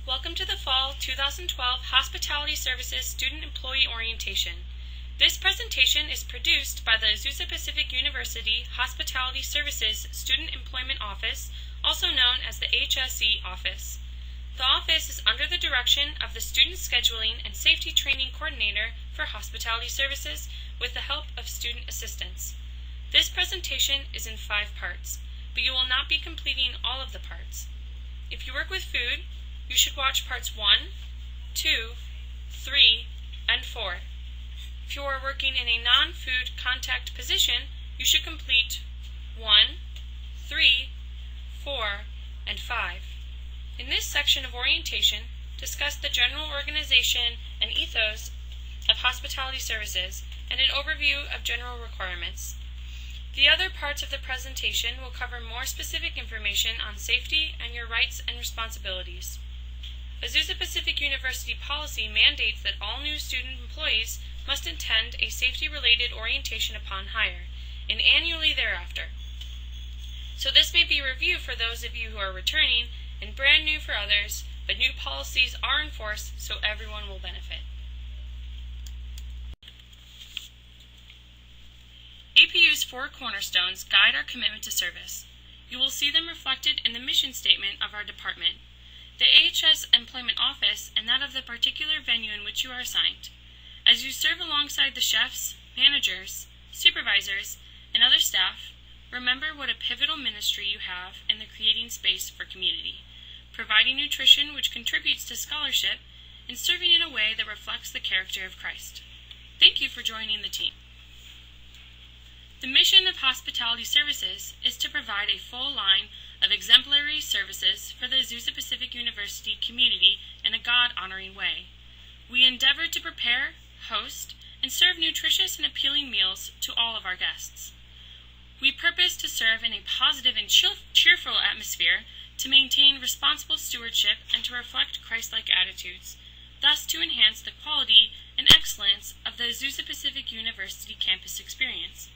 Welcome to the Fall 2012 Hospitality Services Student Employee Orientation. This presentation is produced by the Azusa Pacific University Hospitality Services Student Employment Office, also known as the HSE Office. The office is under the direction of the Student Scheduling and Safety Training Coordinator for Hospitality Services with the help of student assistants. This presentation is in 5 parts, but you will not be completing all of the parts. If you work with food, you should watch parts 1, 2, 3, and 4. If you are working in a non-food contact position, you should complete 1, 3, 4, and 5. In this section of orientation, discuss the general organization and ethos of hospitality services and an overview of general requirements. The other parts of the presentation will cover more specific information on safety and your rights and responsibilities. Azusa Pacific University policy mandates that all new student employees must attend a safety-related orientation upon hire, and annually thereafter. So this may be a review for those of you who are returning, and brand new for others, but new policies are in force so everyone will benefit. APU's 4 cornerstones guide our commitment to service. You will see them reflected in the mission statement of our department, the AHS Employment Office, and that of the particular venue in which you are assigned. As you serve alongside the chefs, managers, supervisors, and other staff, remember what a pivotal ministry you have in the creating space for community, providing nutrition which contributes to scholarship, and serving in a way that reflects the character of Christ. Thank you for joining the team. The mission of Hospitality Services is to provide a full line of exemplary services for the Azusa Pacific University community in a God-honoring way. We endeavor to prepare, host, and serve nutritious and appealing meals to all of our guests. We purpose to serve in a positive and cheerful atmosphere, to maintain responsible stewardship, and to reflect Christ-like attitudes, thus to enhance the quality and excellence of the Azusa Pacific University campus experience.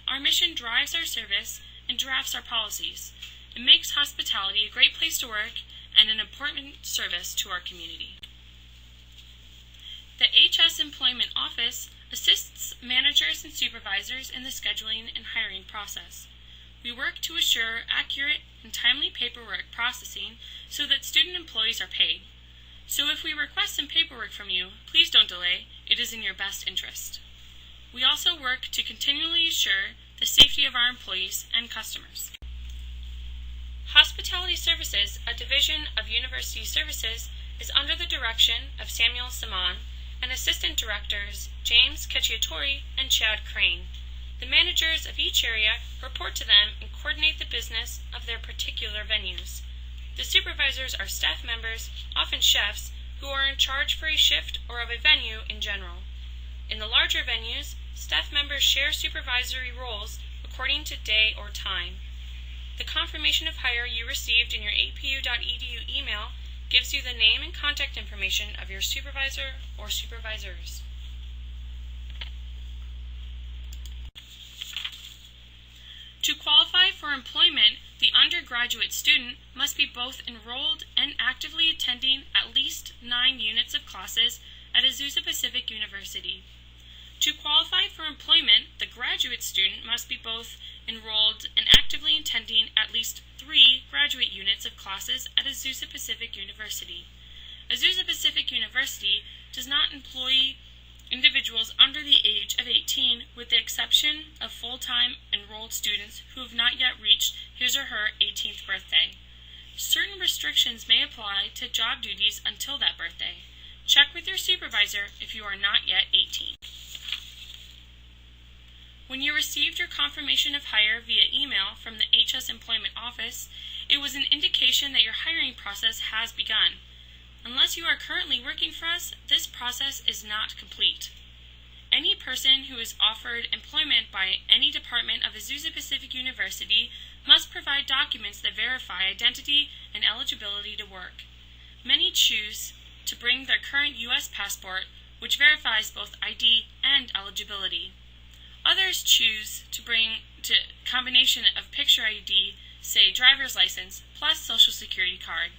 Our mission drives our service and drafts our policies. It makes hospitality a great place to work and an important service to our community. The HS Employment Office assists managers and supervisors in the scheduling and hiring process. We work to assure accurate and timely paperwork processing so that student employees are paid. So if we request some paperwork from you, please don't delay. It is in your best interest. We also work to continually assure the safety of our employees and customers. Hospitality Services, a division of University Services, is under the direction of Samuel Simon and Assistant Directors James Cacciatore and Chad Crane. The managers of each area report to them and coordinate the business of their particular venues. The supervisors are staff members, often chefs, who are in charge for a shift or of a venue in general. In the larger venues, staff members share supervisory roles according to day or time. The confirmation of hire you received in your apu.edu email gives you the name and contact information of your supervisor or supervisors. To qualify for employment, the undergraduate student must be both enrolled and actively attending at least 9 units of classes at Azusa Pacific University. To qualify for employment, the graduate student must be both enrolled and actively attending at least 3 graduate units of classes at Azusa Pacific University. Azusa Pacific University does not employ individuals under the age of 18 with the exception of full-time enrolled students who have not yet reached his or her 18th birthday. Certain restrictions may apply to job duties until that birthday. Check with your supervisor if you are not yet 18. When you received your confirmation of hire via email from the HS Employment Office, it was an indication that your hiring process has begun. Unless you are currently working for us, this process is not complete. Any person who is offered employment by any department of Azusa Pacific University must provide documents that verify identity and eligibility to work. Many choose to bring their current U.S. passport, which verifies both ID and eligibility. Others choose to bring a combination of picture ID, say driver's license, plus social security card.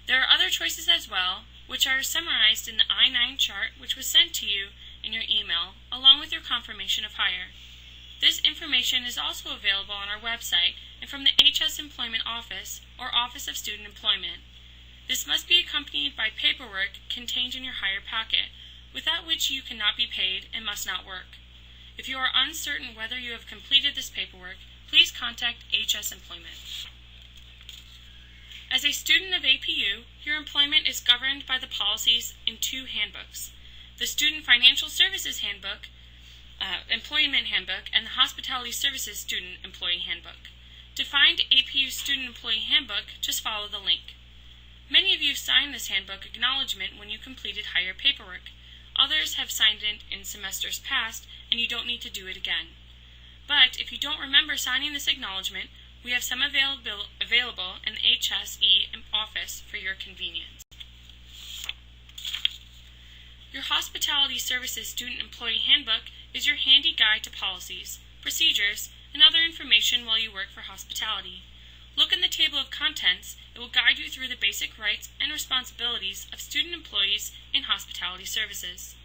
There are other choices as well, which are summarized in the I-9 chart which was sent to you in your email, along with your confirmation of hire. This information is also available on our website and from the HS Employment Office or Office of Student Employment. This must be accompanied by paperwork contained in your hire packet, without which you cannot be paid and must not work. If you are uncertain whether you have completed this paperwork, please contact HS Employment. As a student of APU, your employment is governed by the policies in two handbooks: the Student Financial Services Handbook, Employment Handbook, and the Hospitality Services Student Employee Handbook. To find APU's Student Employee Handbook, just follow the link. Many of you signed this handbook acknowledgement when you completed hire paperwork. Others have signed it in semesters past, and you don't need to do it again. But if you don't remember signing this acknowledgement, we have some available in the HSE office for your convenience. Your Hospitality Services Student Employee Handbook is your handy guide to policies, procedures, and other information while you work for hospitality. Look in the table of contents. It will guide you through the basic rights and responsibilities of student employees in hospitality services.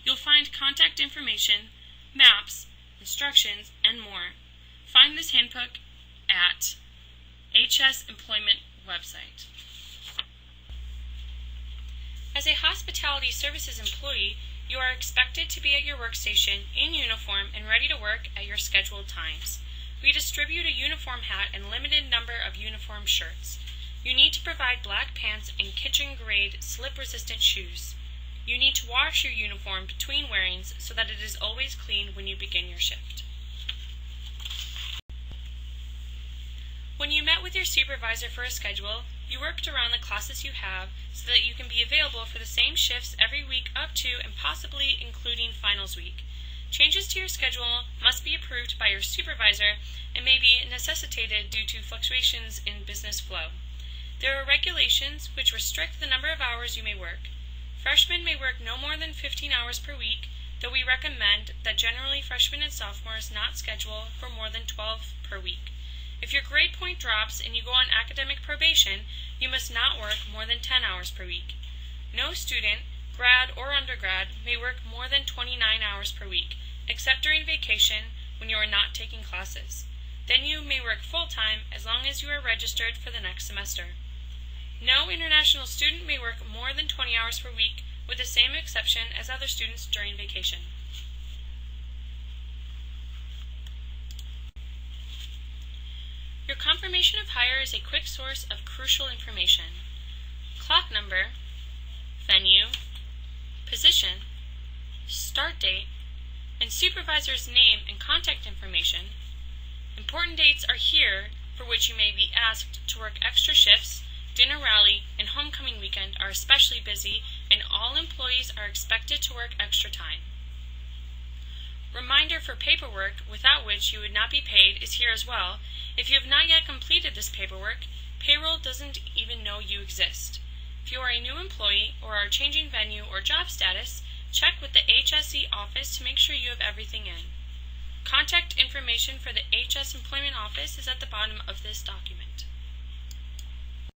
You'll find contact information, maps, instructions, and more. Find this handbook at HS Employment website. As a hospitality services employee, you are expected to be at your workstation in uniform and ready to work at your scheduled times. We distribute a uniform hat and limited number of uniform shirts. You need to provide black pants and kitchen-grade slip-resistant shoes. You need to wash your uniform between wearings so that it is always clean when you begin your shift. When you met with your supervisor for a schedule, you worked around the classes you have so that you can be available for the same shifts every week up to and possibly including finals week. Changes to your schedule must be approved by your supervisor and may be necessitated due to fluctuations in business flow. There are regulations which restrict the number of hours you may work. Freshmen may work no more than 15 hours per week, though we recommend that generally freshmen and sophomores not schedule for more than 12 per week. If your grade point drops and you go on academic probation, you must not work more than 10 hours per week. No student, grad or undergrad, may work more than 29 hours per week, except during vacation when you are not taking classes. Then you may work full-time as long as you are registered for the next semester. No international student may work more than 20 hours per week, with the same exception as other students during vacation. Your confirmation of hire is a quick source of crucial information: clock number, venue, position, start date, and supervisor's name and contact information. Important dates are here for which you may be asked to work extra shifts. Dinner rally and homecoming weekend are especially busy, and all employees are expected to work extra time. Reminder for paperwork, without which you would not be paid, is here as well. If you have not yet completed this paperwork, payroll doesn't even know you exist. If you are a new employee or are changing venue or job status, check with the HSE office to make sure you have everything in. Contact information for the HS Employment Office is at the bottom of this document.